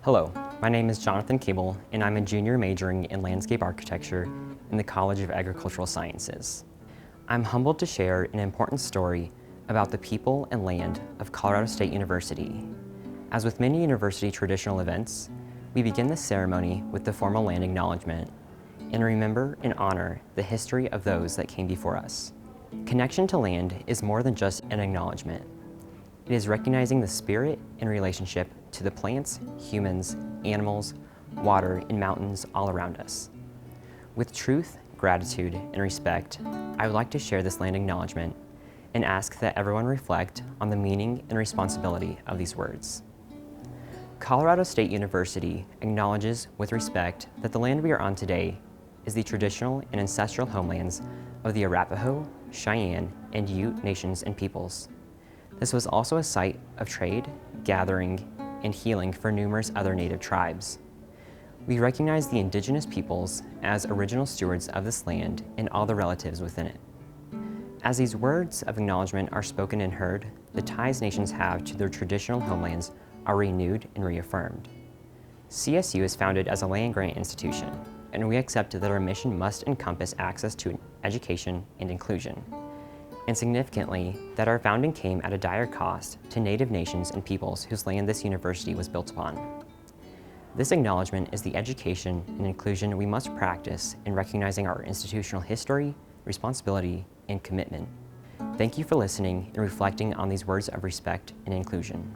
Hello, my name is Jonathan Cable, and I'm a junior majoring in landscape architecture in the College of Agricultural Sciences. I'm humbled to share an important story about the people and land of Colorado State University. As with many university traditional events, we begin the ceremony with the formal land acknowledgement and remember and honor the history of those that came before us. Connection to land is more than just an acknowledgement. It is recognizing the spirit and relationship to the plants, humans, animals, water, and mountains all around us. With truth, gratitude, and respect, I would like to share this land acknowledgement and ask that everyone reflect on the meaning and responsibility of these words. Colorado State University acknowledges with respect that the land we are on today is the traditional and ancestral homelands of the Arapaho, Cheyenne, and Ute nations and peoples. This was also a site of trade, gathering, and healing for numerous other native tribes. We recognize the indigenous peoples as original stewards of this land and all the relatives within it. As these words of acknowledgement are spoken and heard, the ties nations have to their traditional homelands are renewed and reaffirmed. CSU is founded as a land-grant institution, and we accept that our mission must encompass access to education and inclusion. And significantly, that our founding came at a dire cost to Native nations and peoples whose land this university was built upon. This acknowledgement is the education and inclusion we must practice in recognizing our institutional history, responsibility, and commitment. Thank you for listening and reflecting on these words of respect and inclusion.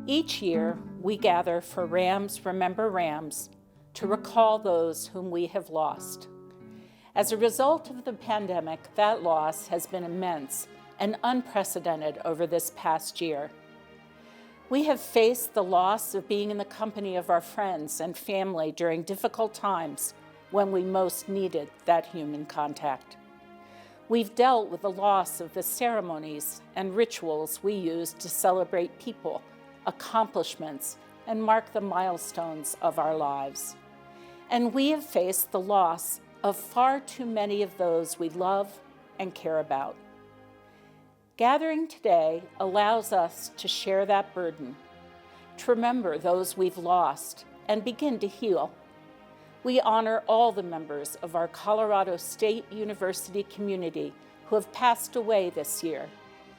Each year, we gather for Rams Remember Rams to recall those whom we have lost. As a result of the pandemic, that loss has been immense and unprecedented over this past year. We have faced the loss of being in the company of our friends and family during difficult times when we most needed that human contact. We've dealt with the loss of the ceremonies and rituals we use to celebrate people, accomplishments, and mark the milestones of our lives. And we have faced the loss of far too many of those we love and care about. Gathering today allows us to share that burden, to remember those we've lost and begin to heal. We honor all the members of our Colorado State University community who have passed away this year,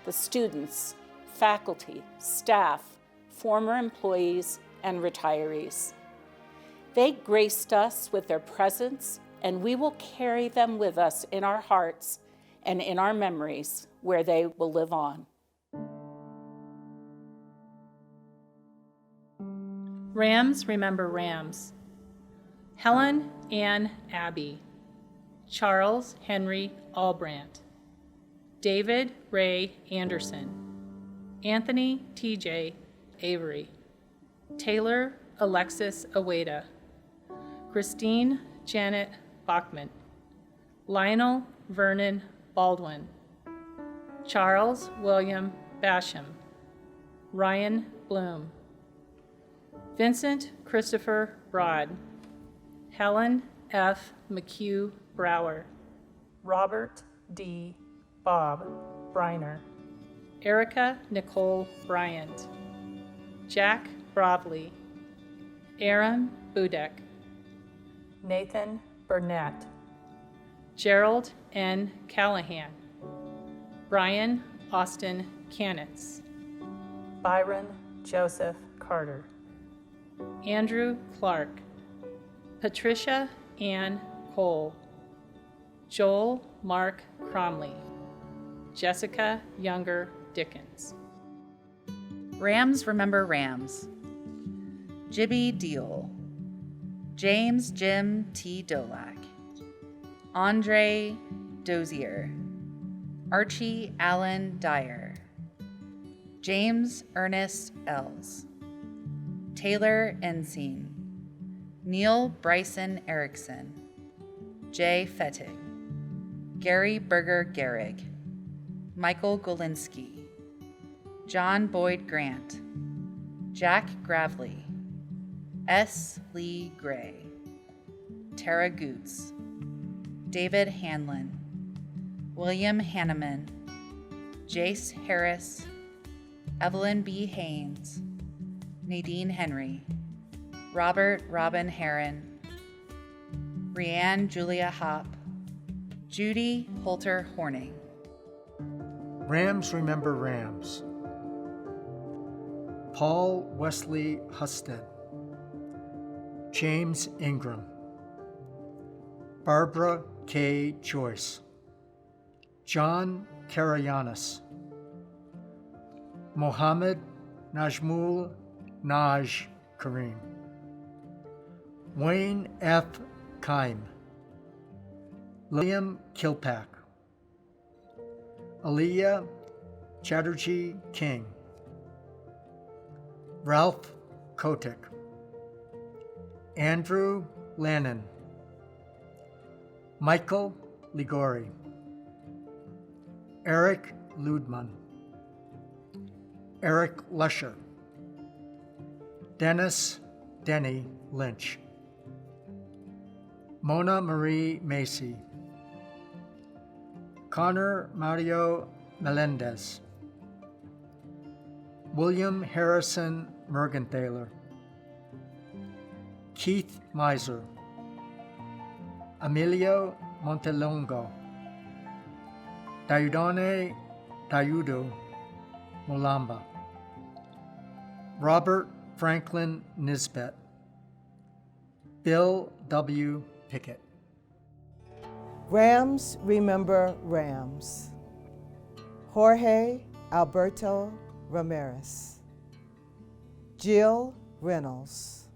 the students, faculty, staff, former employees, and retirees. They graced us with their presence, and we will carry them with us in our hearts and in our memories where they will live on. Rams Remember Rams. Helen Ann Abbey. Charles Henry Albrandt. David Ray Anderson. Anthony T.J. Avery. Taylor Alexis Aweda. Christine Janet Bachman. Lionel Vernon Baldwin. Charles William Basham. Ryan Bloom. Vincent Christopher Broad. Helen F. McHugh Brower. Robert D. Bob Briner. Erica Nicole Bryant. Jack Brovley. Aaron Budek. Nathan Burnett. Gerald N. Callahan. Brian Austin Canitz. Byron Joseph Carter. Andrew Clark. Patricia Ann Cole. Joel Mark Cromley. Jessica Younger Dickens. Rams Remember Rams. Jibby Deal. James Jim T. Dolak. Andre Dozier. Archie Allen Dyer. James Ernest Ells. Taylor Ensign. Neil Bryson Erickson. Jay Fettig. Gary Berger Gehrig. Michael Golinsky. John Boyd Grant. Jack Gravely. S. Lee Gray. Tara Goots. David Hanlon. William Hanneman. Jace Harris. Evelyn B. Haynes. Nadine Henry, Robert Robin Heron, Rianne Julia Hopp, Judy Holter Horning. Rams Remember Rams. Paul Wesley Husted, James Ingram, Barbara K. Joyce, John Karayanis, Mohammed Najmul Naj Kareem, Wayne F. Kaim, William Kilpack, Aliyah Chatterjee King, Ralph Kotick, Andrew Lannon, Michael Ligori, Eric Ludman, Eric Lusher, Dennis Denny Lynch, Mona Marie Macy, Connor Mario Melendez, William Harrison Mergenthaler, Keith Miser, Emilio Montelongo, Dayudane Dayudo Mulamba, Robert Franklin Nisbet, Bill W. Pickett. Rams Remember Rams. Jorge Alberto Ramirez, Jill Reynolds,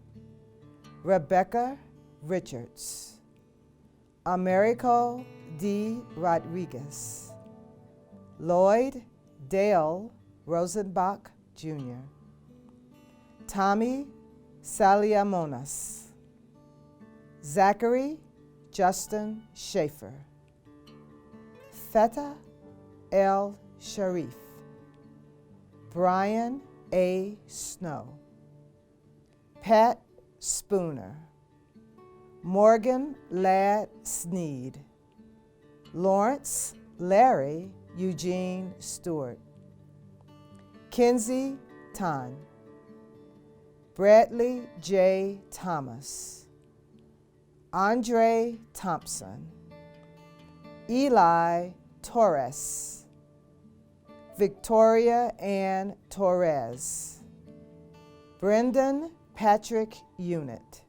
Rebecca Richards, Americo D. Rodriguez, Lloyd Dale Rosenbach Jr., Tommy Saliamonas, Zachary Justin Schaefer, Feta L. Sharif, Brian A. Snow, Pat Spooner, Morgan Ladd Sneed, Lawrence Larry Eugene Stewart, Kinsey Tan, Bradley J. Thomas, Andre Thompson, Eli Torres, Victoria Ann Torres, Brendan Patrick Unit,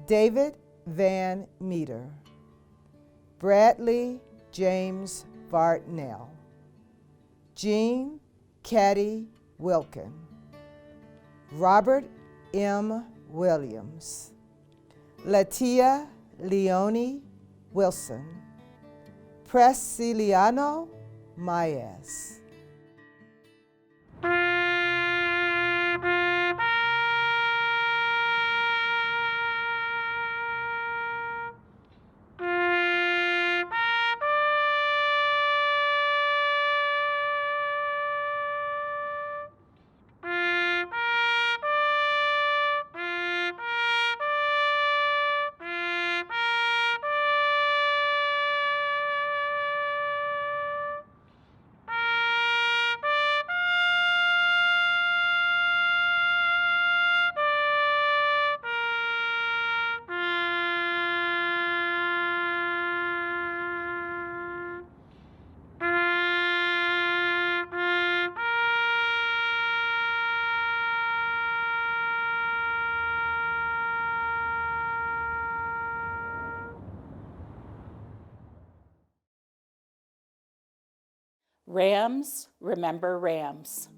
David Van Meter, Bradley James Vartnell, Jean Caddy Wilkin, Robert M. Williams, Latia Leone Wilson, Presciliano Maez. Rams remember Rams.